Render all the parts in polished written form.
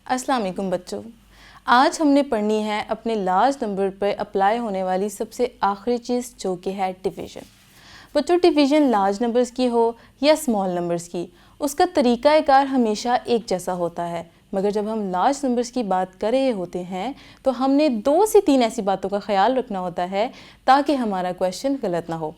अस्सलाम वालेकुम बच्चों। आज हमने पढ़नी है अपने लार्ज नंबर पर अप्लाई होने वाली सबसे आखिरी चीज़ जो कि है डिवीज़न। बच्चों डिवीज़न लार्ज नंबर्स की हो या स्मॉल नंबर्स की, उसका तरीक़ाकार हमेशा एक जैसा होता है, मगर जब हम लार्ज नंबर्स की बात कर रहे होते हैं तो हमने 2 से 3 ऐसी बातों का ख्याल रखना होता है ताकि हमारा क्वेश्चन गलत ना हो।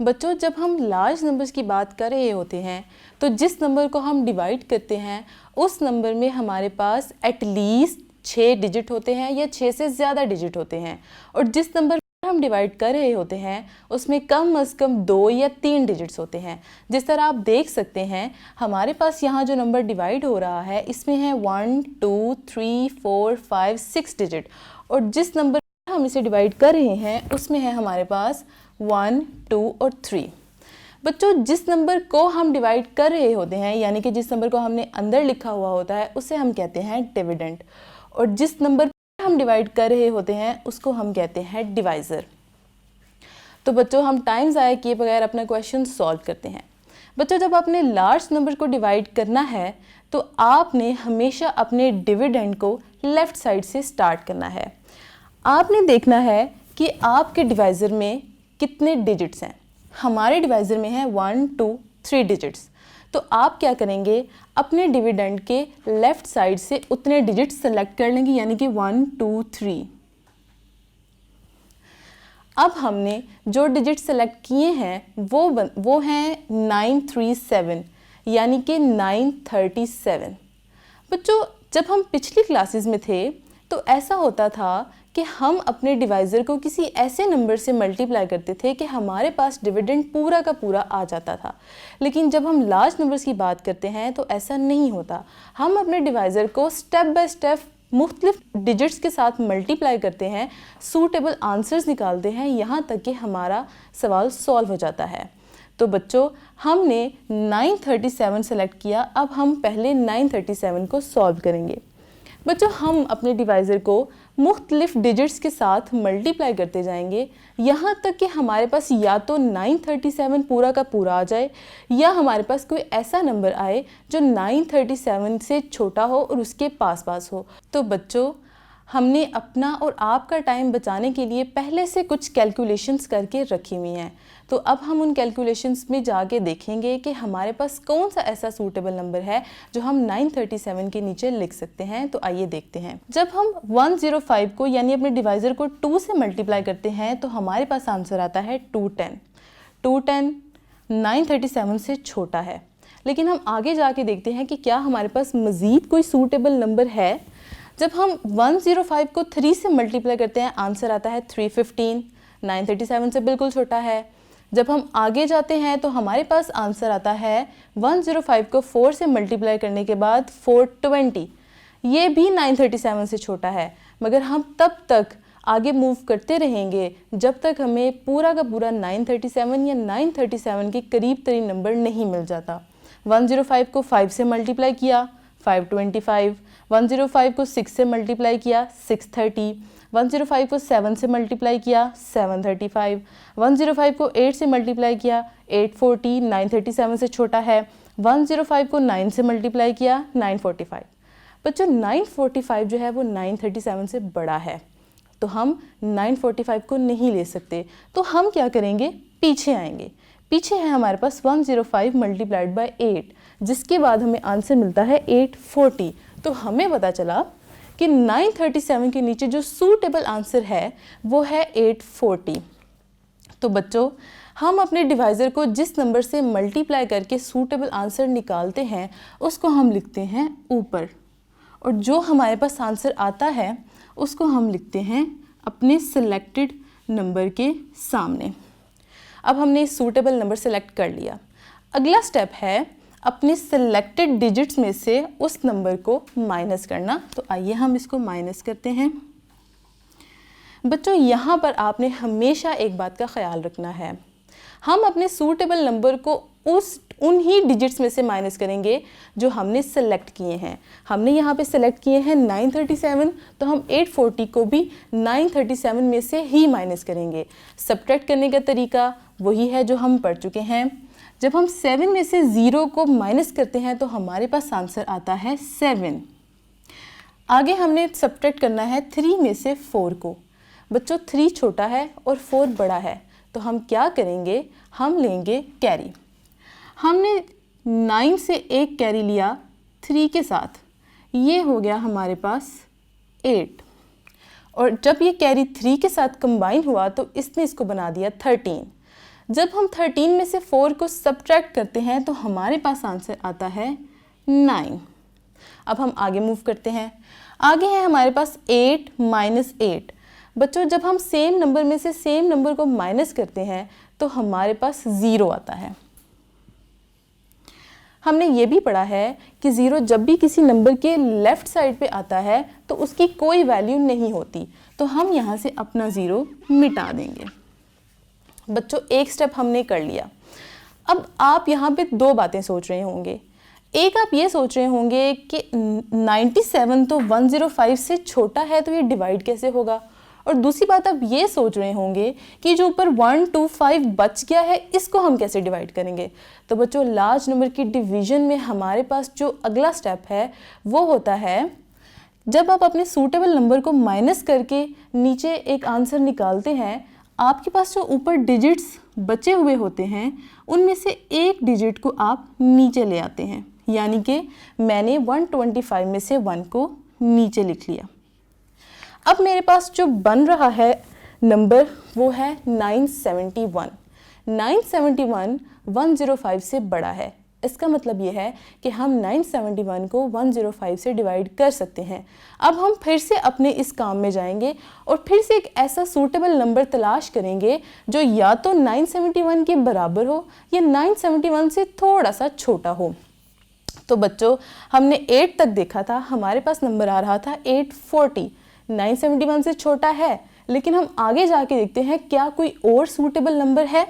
बच्चों जब हम लार्ज नंबर्स की बात कर रहे होते हैं तो जिस नंबर को हम डिवाइड करते हैं उस नंबर में हमारे पास एटलीस्ट 6 डिजिट होते हैं या 6 से ज़्यादा डिजिट होते हैं, और जिस नंबर पर हम डिवाइड कर रहे होते हैं उसमें कम अज़ कम 2 या 3 डिजिट्स होते हैं। जिस तरह आप देख सकते हैं हमारे पास यहाँ जो नंबर डिवाइड हो रहा है इसमें है 1 2 3 4 5 6 डिजिट, और जिस नंबर पर हम इसे डिवाइड कर रहे हैं उसमें है हमारे पास 1 2 और 3। बच्चों जिस नंबर को हम डिवाइड कर रहे होते हैं यानी कि जिस नंबर को हमने अंदर लिखा हुआ होता है उसे हम कहते हैं डिविडेंड, और जिस नंबर पर हम डिवाइड कर रहे होते हैं उसको हम कहते हैं डिवाइज़र। तो बच्चों हम टाइम ज़ाया किए बगैर अपना क्वेश्चन सॉल्व करते हैं। बच्चों जब आपने लार्ज नंबर को डिवाइड करना है तो आपने हमेशा अपने डिविडेंड को लेफ़्ट साइड से स्टार्ट करना है। आपने देखना है कि आपके डिवाइज़र में कितने डिजिट्स हैं। हमारे डिवाइज़र में है 1 2 3 डिजिट्स, तो आप क्या करेंगे अपने डिविडेंड के लेफ़्ट साइड से उतने डिजिट्स सेलेक्ट कर लेंगे, यानी कि 1 2 3। अब हमने जो डिजिट सेलेक्ट किए हैं वो हैं 937 यानी कि 937। बच्चों जब हम पिछली क्लासेस में थे तो ऐसा होता था कि हम अपने डिवाइज़र को किसी ऐसे नंबर से मल्टीप्लाई करते थे कि हमारे पास डिविडेंड पूरा का पूरा आ जाता था, लेकिन जब हम लार्ज नंबर्स की बात करते हैं तो ऐसा नहीं होता। हम अपने डिवाइज़र को स्टेप बाय स्टेप मुख्तलिफ डिजिट्स के साथ मल्टीप्लाई करते हैं, सूटेबल आंसर्स निकालते हैं, यहाँ तक कि हमारा सवाल सॉल्व हो जाता है। तो बच्चों हमने 937 सेलेक्ट किया, अब हम पहले 937 को सॉल्व करेंगे। बच्चों हम अपने डिवाइज़र को मुख्तलिफ डिजिट्स के साथ मल्टीप्लाई करते जाएंगे यहाँ तक कि हमारे पास या तो 937 पूरा का पूरा आ जाए या हमारे पास कोई ऐसा नंबर आए जो 937 से छोटा हो और उसके पास पास हो। तो बच्चों हमने अपना और आपका टाइम बचाने के लिए पहले से कुछ कैलकुलेशंस करके रखी हुई हैं, तो अब हम उन कैलकुलेशंस में जाके देखेंगे कि हमारे पास कौन सा ऐसा सूटेबल नंबर है जो हम 937 के नीचे लिख सकते हैं। तो आइए देखते हैं। जब हम 105 को यानी अपने डिवाइज़र को 2 से मल्टीप्लाई करते हैं तो हमारे पास आंसर आता है 210। 210 937 से छोटा है, लेकिन हम आगे जाके देखते हैं कि क्या हमारे पास मज़ीद कोई सूटेबल नंबर है। जब हम 105 को 3 से मल्टीप्लाई करते हैं आंसर आता है 315। 937 से बिल्कुल छोटा है। जब हम आगे जाते हैं तो हमारे पास आंसर आता है 105 को 4 से मल्टीप्लाई करने के बाद 420। ये भी 937 से छोटा है, मगर हम तब तक आगे मूव करते रहेंगे जब तक हमें पूरा का पूरा 937 या 937 के करीब तरीन नंबर नहीं मिल जाता। 105 को 5 से मल्टीप्लाई किया 525, 105 को 6 से मल्टीप्लाई किया 630, 105 को 7 से मल्टीप्लाई किया 735, 105 को 8 से मल्टीप्लाई किया 840, 937 से छोटा है। 105 को 9 से मल्टीप्लाई किया 945। बच्चों 945 जो है वो 937 से बड़ा है, तो हम 945 को नहीं ले सकते। तो हम क्या करेंगे, पीछे आएंगे। पीछे है हमारे पास 105 मल्टीप्लाइड बाय 8, जिसके बाद हमें आंसर मिलता है 840। तो हमें पता चला कि 937 के नीचे जो सूटेबल आंसर है वो है 840। तो बच्चों हम अपने डिवाइज़र को जिस नंबर से मल्टीप्लाई करके सूटेबल आंसर निकालते हैं उसको हम लिखते हैं ऊपर, और जो हमारे पास आंसर आता है उसको हम लिखते हैं अपने सिलेक्टेड नंबर के सामने। अब हमने सूटेबल नंबर सेलेक्ट कर लिया। अगला स्टेप है अपने सिलेक्टेड डिजिट्स में से उस नंबर को माइनस करना। तो आइए हम इसको माइनस करते हैं। बच्चों यहाँ पर आपने हमेशा एक बात का ख्याल रखना है, हम अपने सूटेबल नंबर को उन्हीं डिजिट्स में से माइनस करेंगे जो हमने सेलेक्ट किए हैं। हमने यहाँ पे सेलेक्ट किए हैं 937, तो हम 840 को भी 937 में से ही माइनस करेंगे। सब्ट्रैक्ट करने का तरीका वही है जो हम पढ़ चुके हैं। जब हम 7 में से 0 को माइनस करते हैं तो हमारे पास आंसर आता है 7। आगे हमने सब्ट्रैक्ट करना है 3 में से 4 को। बच्चों 3 छोटा है और 4 बड़ा है, तो हम क्या करेंगे, हम लेंगे कैरी। हमने 9 से एक कैरी लिया 3 के साथ, ये हो गया हमारे पास 8, और जब ये कैरी 3 के साथ कंबाइन हुआ तो इसने इसको बना दिया 13। जब हम 13 में से 4 को सब्ट्रैक्ट करते हैं तो हमारे पास आंसर आता है 9। अब हम आगे मूव करते हैं। आगे है हमारे पास 8 माइनस 8। बच्चों जब हम सेम नंबर में से सेम नंबर को माइनस करते हैं तो हमारे पास 0 आता है। हमने ये भी पढ़ा है कि 0 जब भी किसी नंबर के लेफ़्ट साइड पे आता है तो उसकी कोई वैल्यू नहीं होती, तो हम यहाँ से अपना 0 मिटा देंगे। बच्चों एक स्टेप हमने कर लिया। अब आप यहाँ पे 2 बातें सोच रहे होंगे। एक आप ये सोच रहे होंगे कि 97 तो 105 से छोटा है, तो ये डिवाइड कैसे होगा। और दूसरी बात आप ये सोच रहे होंगे कि जो ऊपर 125 बच गया है इसको हम कैसे डिवाइड करेंगे। तो बच्चों लार्ज नंबर की डिवीजन में हमारे पास जो अगला स्टेप है वो होता है, जब आप अपने सूटेबल नंबर को माइनस करके नीचे एक आंसर निकालते हैं, आपके पास जो ऊपर डिजिट्स बचे हुए होते हैं उनमें से एक डिजिट को आप नीचे ले आते हैं। यानी कि मैंने 125 में से 1 को नीचे लिख लिया। अब मेरे पास जो बन रहा है नंबर वो है 971। 971 105 से बड़ा है। इसका मतलब ये है कि हम 971 को 105 से डिवाइड कर सकते हैं। अब हम फिर से अपने इस काम में जाएंगे और फिर से एक ऐसा सूटेबल नंबर तलाश करेंगे जो या तो 971 के बराबर हो या 971 से थोड़ा सा छोटा हो। तो बच्चों हमने 8 तक देखा था, हमारे पास नंबर आ रहा था 840। 971 से छोटा है, लेकिन हम आगे जाके देखते हैं क्या कोई और सूटेबल नंबर है।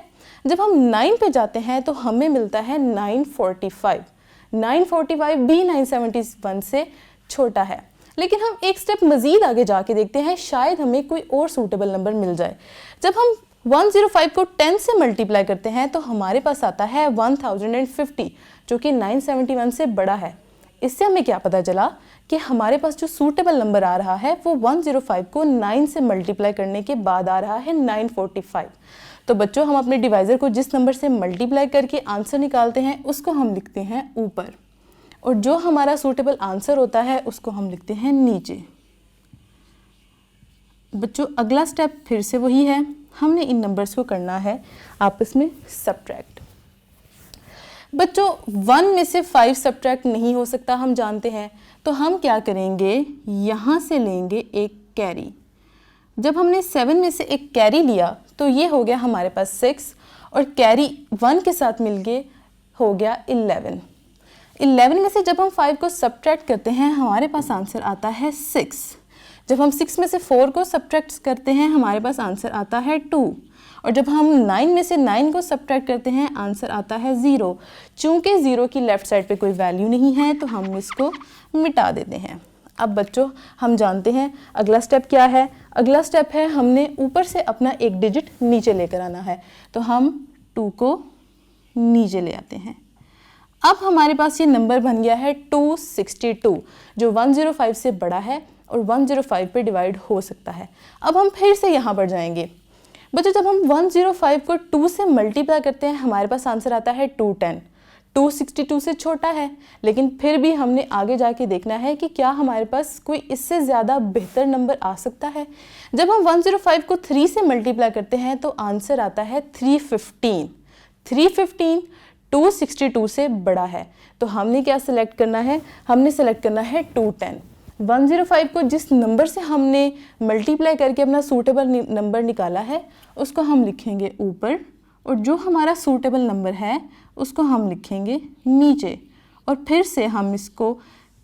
जब हम 9 पे जाते हैं तो हमें मिलता है 945। 945 भी 971 से छोटा है, लेकिन हम एक स्टेप मज़ीद आगे जाके देखते हैं, शायद हमें कोई और सूटेबल नंबर मिल जाए। जब हम 105 को 10 से मल्टीप्लाई करते हैं तो हमारे पास आता है 1050, जो कि 971 से बड़ा है। इससे हमें क्या पता चला कि हमारे पास जो सूटेबल नंबर आ रहा है वो 105 को 9 से मल्टीप्लाई करने के बाद आ रहा है 945। तो बच्चों हम अपने डिवाइज़र को जिस नंबर से मल्टीप्लाई करके आंसर निकालते हैं उसको हम लिखते हैं ऊपर, और जो हमारा सूटेबल आंसर होता है उसको हम लिखते हैं नीचे। बच्चों अगला स्टेप फिर से वही है, हमने इन नंबर्स को करना है आपस में सब्ट्रैक्ट। बच्चों 1 में से 5 सब्ट्रैक्ट नहीं हो सकता, हम जानते हैं। तो हम क्या करेंगे, यहाँ से लेंगे एक कैरी। जब हमने 7 में से एक कैरी लिया तो ये हो गया हमारे पास 6, और कैरी 1 के साथ मिलके हो गया 11। 11 में से जब हम 5 को सब्ट्रैक्ट करते हैं हमारे पास आंसर आता है 6। जब हम 6 में से 4 को सब्ट्रैक्ट करते हैं हमारे पास आंसर आता है 2, और जब हम 9 में से 9 को सब्ट्रैक्ट करते हैं आंसर आता है 0। चूँकि 0 की लेफ़्ट साइड पे कोई वैल्यू नहीं है तो हम इसको मिटा देते हैं। अब बच्चों हम जानते हैं अगला स्टेप क्या है। अगला स्टेप है हमने ऊपर से अपना एक डिजिट नीचे लेकर आना है, तो हम 2 को नीचे ले आते हैं। अब हमारे पास ये नंबर बन गया है 262, जो 105 से बड़ा है और 105 पे डिवाइड हो सकता है। अब हम फिर से यहाँ पर जाएंगे। बच्चों जब हम 105 को 2 से मल्टीप्लाई करते हैं हमारे पास आंसर आता है 210। 262 से छोटा है, लेकिन फिर भी हमने आगे जाके देखना है कि क्या हमारे पास कोई इससे ज़्यादा बेहतर नंबर आ सकता है। जब हम 105 को 3 से मल्टीप्लाई करते हैं तो आंसर आता है 315। 315 262 से बड़ा है, तो हमने क्या सिलेक्ट करना है, हमने सेलेक्ट करना है 210। 105 को जिस नंबर से हमने मल्टीप्लाई करके अपना सूटेबल नंबर निकाला है उसको हम लिखेंगे ऊपर, और जो हमारा सूटेबल नंबर है उसको हम लिखेंगे नीचे, और फिर से हम इसको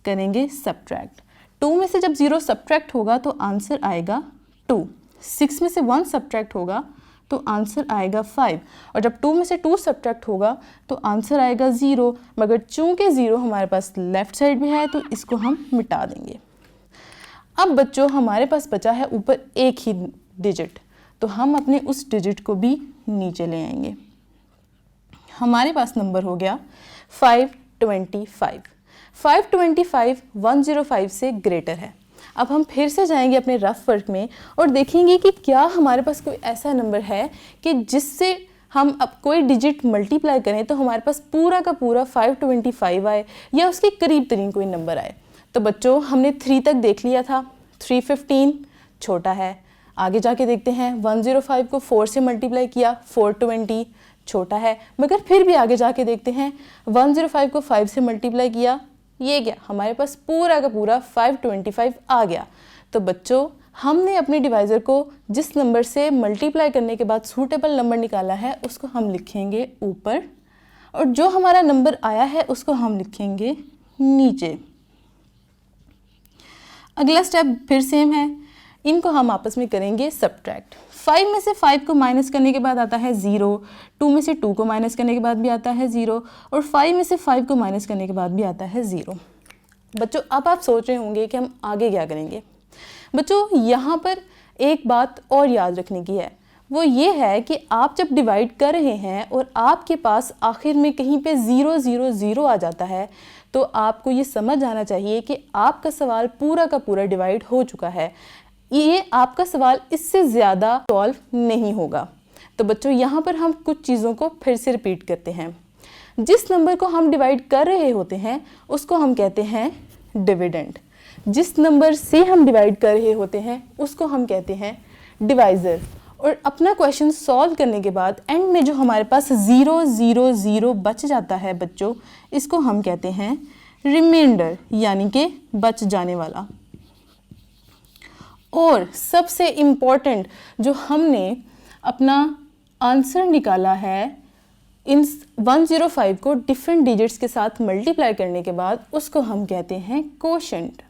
करेंगे सब्ट्रैक्ट। 2 में से जब 0 सब्ट्रैक्ट होगा तो आंसर आएगा 2। 6 में से 1 सब्ट्रैक्ट होगा तो आंसर आएगा 5, और जब 2 में से 2 सब्ट्रैक्ट होगा तो आंसर आएगा 0। मगर चूंकि 0 हमारे पास लेफ़्ट साइड में है तो इसको हम मिटा देंगे। अब बच्चों हमारे पास बचा है ऊपर एक ही डिजिट, तो हम अपने उस डिजिट को भी नीचे ले आएंगे। हमारे पास नंबर हो गया 525। 525 105 से ग्रेटर है। अब हम फिर से जाएंगे अपने रफ वर्क में और देखेंगे कि क्या हमारे पास कोई ऐसा नंबर है कि जिससे हम अब कोई डिजिट मल्टीप्लाई करें तो हमारे पास पूरा का पूरा 525 आए या उसके करीब तरीन कोई नंबर आए। तो बच्चों हमने 3 तक देख लिया था, 315 छोटा है। आगे जाके देखते हैं 105 को 4 से मल्टीप्लाई किया, 420 छोटा है। मगर फिर भी आगे जाके देखते हैं 105 को 5 से मल्टीप्लाई किया, ये क्या हमारे पास पूरा का पूरा 525 आ गया। तो बच्चों हमने अपने डिवाइज़र को जिस नंबर से मल्टीप्लाई करने के बाद सूटेबल नंबर निकाला है उसको हम लिखेंगे ऊपर और जो हमारा नंबर आया है उसको हम लिखेंगे नीचे। अगला स्टेप फिर सेम है, इनको हम आपस में करेंगे सब्ट्रैक्ट। 5 में से 5 को माइनस करने के बाद आता है 0, 2 में से 2 को माइनस करने के बाद भी आता है 0 और 5 में से 5 को माइनस करने के बाद भी आता है 0। बच्चों अब आप सोच रहे होंगे कि हम आगे क्या करेंगे। बच्चों यहाँ पर एक बात और याद रखने की है, वो ये है कि आप जब डिवाइड कर रहे हैं और आपके पास आखिर में कहीं पे 0 0 0 आ जाता है तो आपको ये समझ आना चाहिए कि आपका सवाल पूरा का पूरा डिवाइड हो चुका है। ये आपका सवाल इससे ज़्यादा सॉल्व नहीं होगा। तो बच्चों यहाँ पर हम कुछ चीज़ों को फिर से रिपीट करते हैं। जिस नंबर को हम डिवाइड कर रहे होते हैं उसको हम कहते हैं डिविडेंड। जिस नंबर से हम डिवाइड कर रहे होते हैं उसको हम कहते हैं डिवाइज़र। और अपना क्वेश्चन सॉल्व करने के बाद एंड में जो हमारे पास 0 0 0 बच जाता है बच्चों, इसको हम कहते हैं रिमाइंडर, यानी कि बच जाने वाला। और सबसे इम्पॉर्टेंट जो हमने अपना आंसर निकाला है इन 105 को डिफरेंट डिजिट्स के साथ मल्टीप्लाई करने के बाद, उसको हम कहते हैं कोशेंट।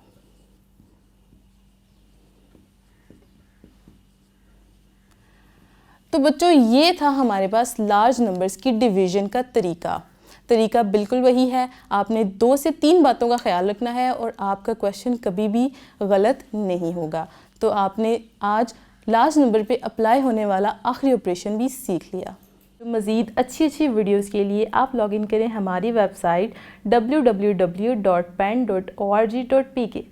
तो बच्चों ये था हमारे पास लार्ज नंबर्स की डिवीजन का तरीका बिल्कुल वही है। आपने 2 से 3 बातों का ख्याल रखना है और आपका क्वेश्चन कभी भी गलत नहीं होगा। तो आपने आज लार्ज नंबर पे अप्लाई होने वाला आखिरी ऑपरेशन भी सीख लिया। तो मज़ीद अच्छी वीडियोस के लिए आप लॉगिन करें हमारी वेबसाइट www.pen.org.pk।